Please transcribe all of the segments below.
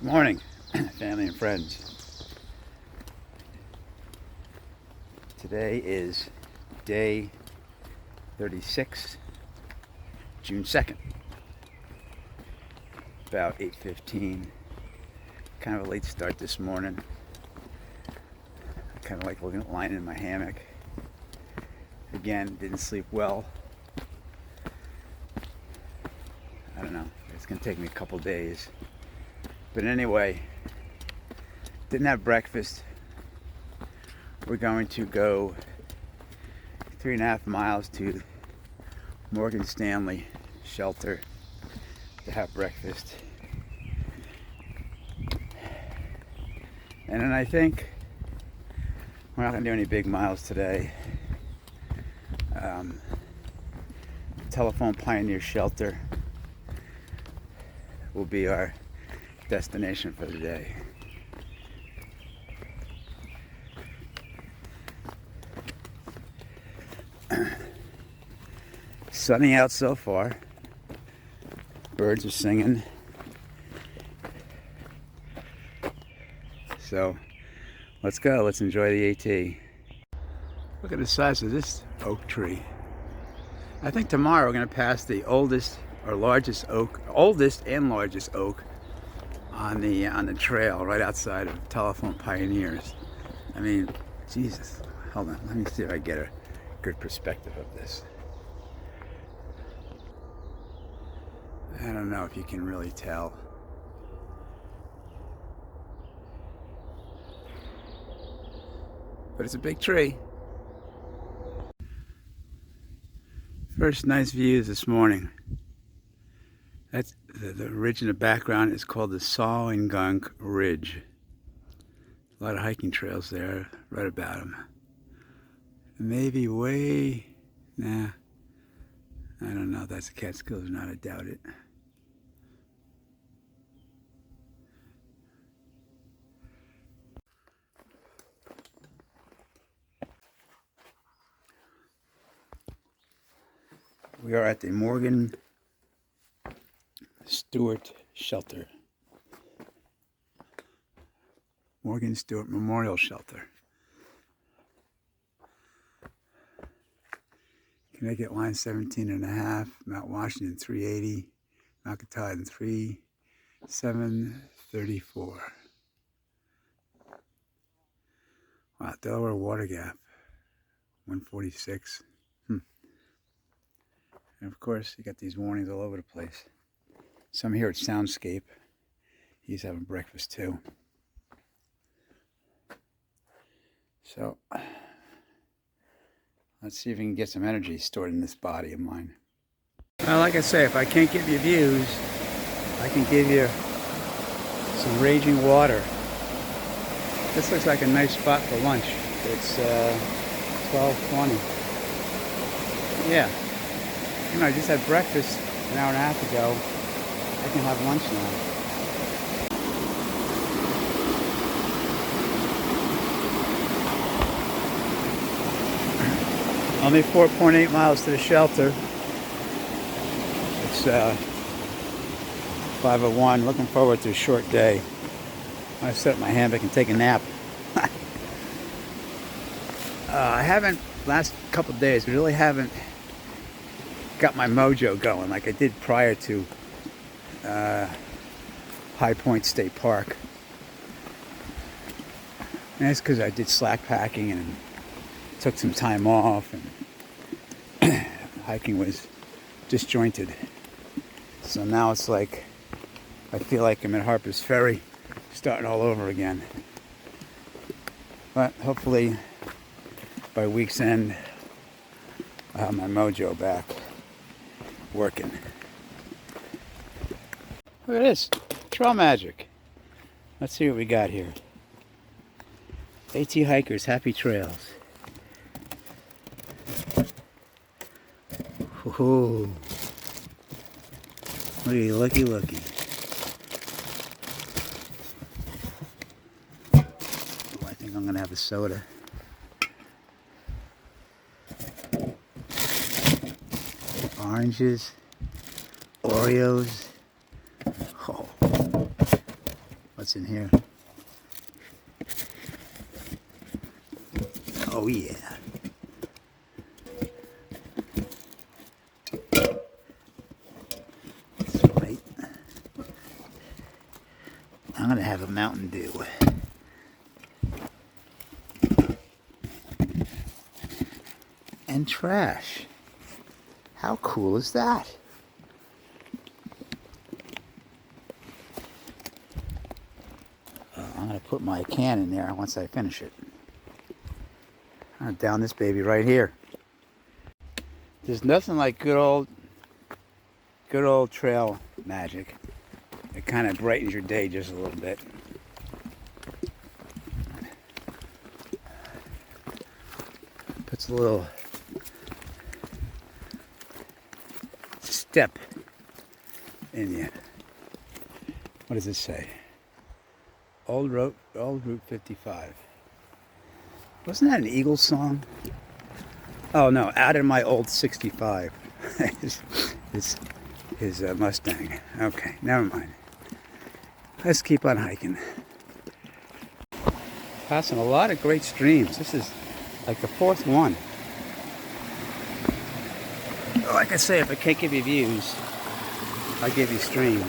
Morning, family and friends. Today is day 36, June 2nd. About 8:15. Kind of a late start this morning. I kind of like lying in my hammock. Again, didn't sleep well. I don't know. It's going to take me a couple days. But anyway, didn't have breakfast. We're going to go 3.5 miles to Morgan Stanley shelter to have breakfast. And then I think we're not going to do any big miles today. Telephone Pioneer Shelter will be our destination for the day. Sunny out so far. Birds are singing. So let's go. Let's enjoy the AT. Look at the size of this oak tree. I think tomorrow we're going to pass the oldest and largest oak on the trail right outside of Telephone Pioneers. I mean, Jesus. Hold on. Let me see if I get a good perspective of this. I don't know if you can really tell. But it's a big tree. First nice views this morning. That's the ridge in the background is called the Sawingunk Ridge. A lot of hiking trails there. Read about them. Maybe I don't know if that's the Catskills or not. I doubt it. We are at the Morgan Stewart Shelter. Morgan Stewart Memorial Shelter. Connecticut line 17.5, Mount Washington 380, Mount Katahdin 734. Wow, Delaware Water Gap 146. And of course, you got these warnings all over the place. Some here at Soundscape. He's having breakfast too. So, let's see if we can get some energy stored in this body of mine. Well, like I say, if I can't give you views, I can give you some raging water. This looks like a nice spot for lunch. It's 12:20. Yeah. You know, I just had breakfast an hour and a half ago. I can have lunch now. Only 4.8 miles to the shelter. It's 5:01. Looking forward to a short day. I'm going to set up my hammock and take a nap. I haven't, last couple of days, really haven't got my mojo going like I did prior to High Point State Park. And that's because I did slack packing and took some time off, and hiking was disjointed. So now it's like I feel like I'm at Harper's Ferry starting all over again. But hopefully by week's end I'll have my mojo back working. Look at this. Trail magic. Let's see what we got here. AT hikers, happy trails. Whoa. Looky. Oh, I think I'm gonna have a soda. Oranges, Oreos. Oh, what's in here. Oh yeah. That's right. I'm gonna have a Mountain Dew. And trash. How cool is that? I'm gonna put my can in there once I finish it. I'm gonna down this baby right here. There's nothing like good old trail magic. It kind of brightens your day just a little bit. Puts a little step in you. What does it say? Old Route 55. Wasn't that an Eagles song? Oh no, out in my old 65. his Mustang. Okay, never mind. Let's keep on hiking. Passing a lot of great streams. This is like the fourth one. Like I say, if I can't give you views, I'll give you streams.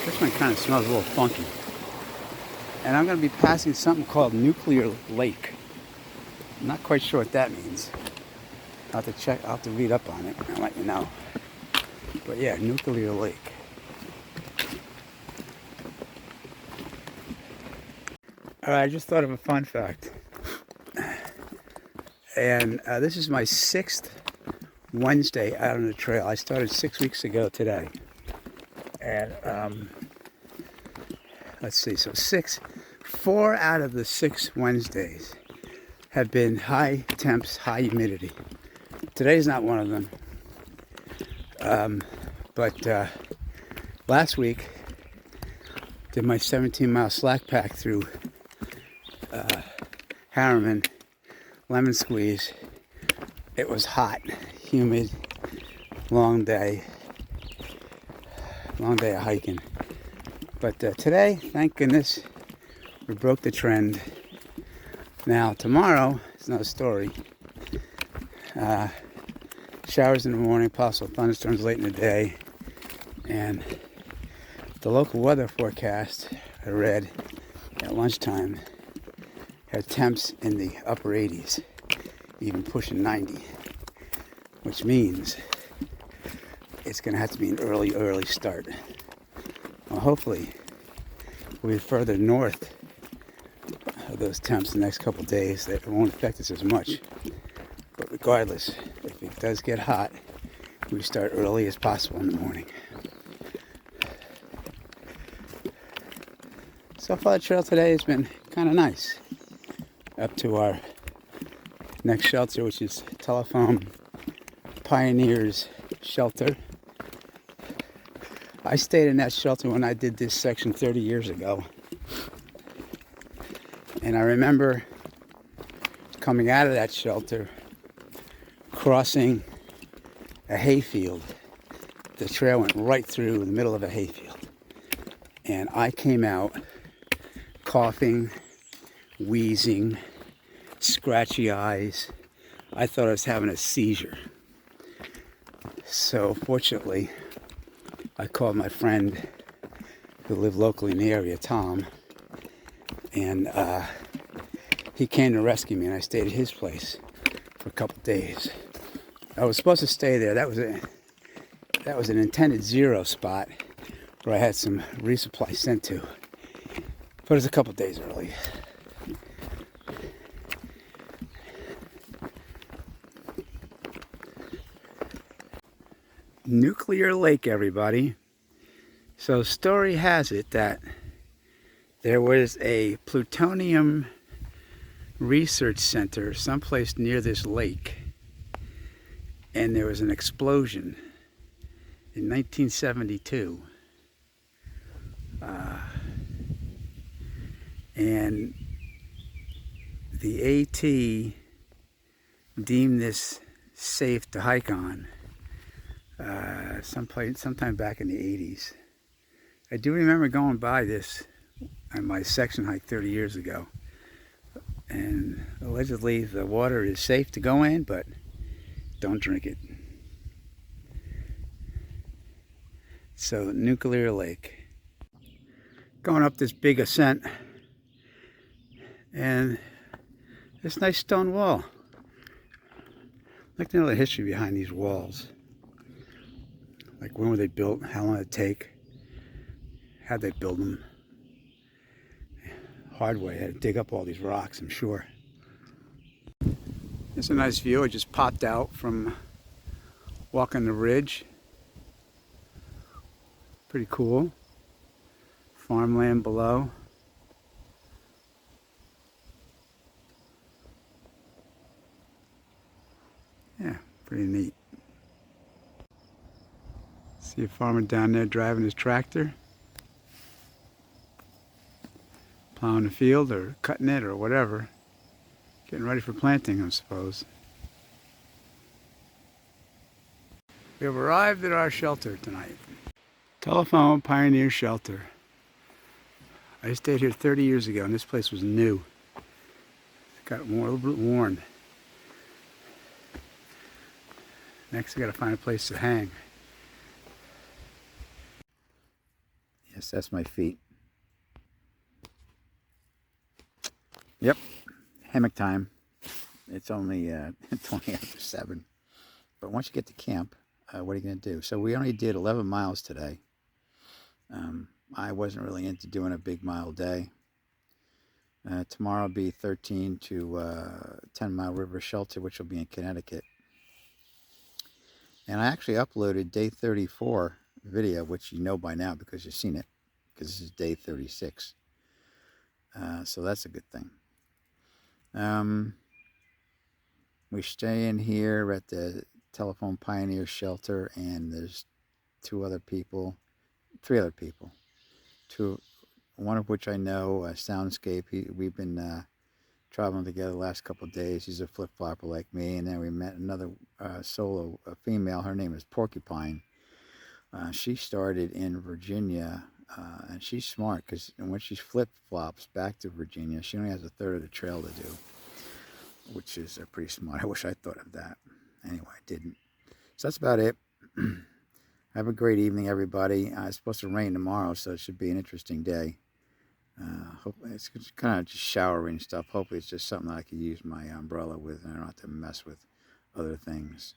This one kind of smells a little funky. And I'm going to be passing something called Nuclear Lake. I'm not quite sure what that means. I'll have to check, I'll have to read up on it and I'll let you know. But yeah, Nuclear Lake. Alright, I just thought of a fun fact. And this is my 6th Wednesday out on the trail. I started 6 weeks ago today. And let's see, so 4 out of the 6 Wednesdays have been high temps, high humidity. Today's not one of them. But last week, did my 17-mile slack pack through Harriman, lemon squeeze. It was hot, humid, long day of hiking. But today, thank goodness, we broke the trend. Now tomorrow, it's another story. Showers in the morning, possible thunderstorms late in the day, and the local weather forecast I read at lunchtime had temps in the upper 80s, even pushing 90, which means it's going to have to be an early start. Well, hopefully we'll be further north of those temps the next couple days that it won't affect us as much. But regardless, if it does get hot, we start early as possible in the morning. So far the trail today has been kind of nice. Up to our next shelter, which is Telephone Pioneers Shelter. I stayed in that shelter when I did this section 30 years ago. And I remember coming out of that shelter, crossing a hayfield. The trail went right through the middle of a hayfield. And I came out coughing, wheezing, scratchy eyes. I thought I was having a seizure. So fortunately, I called my friend who lived locally in the area, Tom, and he came to rescue me, and I stayed at his place for a couple days. I was supposed to stay there. That was an intended 0 spot where I had some resupply sent to, but it was a couple days early. Nuclear Lake, everybody. So story has it that there was a plutonium research center someplace near this lake, and there was an explosion in 1972. And the AT deemed this safe to hike on sometime back in the 80s. I do remember going by this on my section hike 30 years ago. And allegedly the water is safe to go in, but don't drink it. So, Nuclear Lake. Going up this big ascent, and this nice stone wall. I'd like to know the history behind these walls. Like, when were they built? How long did it take? How'd they build them? Hard way, had to dig up all these rocks, I'm sure. It's a nice view. I just popped out from walking the ridge. Pretty cool. Farmland below. Yeah, pretty neat. See a farmer down there driving his tractor. Plowing the field or cutting it or whatever. Getting ready for planting, I suppose. We have arrived at our shelter tonight. Telephone Pioneer Shelter. I stayed here 30 years ago and this place was new. It got a little bit worn. Next I gotta find a place to hang. Yes, that's my feet. Yep, hammock time. It's only 20 after 7. But once you get to camp, what are you going to do? So we only did 11 miles today. I wasn't really into doing a big mile day. Tomorrow will be 13 to 10 Mile River Shelter, which will be in Connecticut. And I actually uploaded day 34 video, which you know by now because you've seen it, because this is day 36. So that's a good thing. We stay in here at the Telephone Pioneer Shelter, and there's 3 other people, one of which I know, Soundscape. We've been traveling together the last couple of days. He's a flip-flopper like me, and then we met another solo female. Her name is Porcupine. She started in Virginia, and she's smart because when she flip-flops back to Virginia, she only has a third of the trail to do, which is pretty smart. I wish I thought of that. Anyway, I didn't. So that's about it. Have a great evening, everybody. It's supposed to rain tomorrow, so it should be an interesting day. Hopefully it's kind of just showery and stuff. Hopefully it's just something that I can use my umbrella with and I don't have to mess with other things.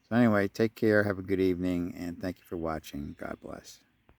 So anyway, take care, have a good evening, and thank you for watching. God bless.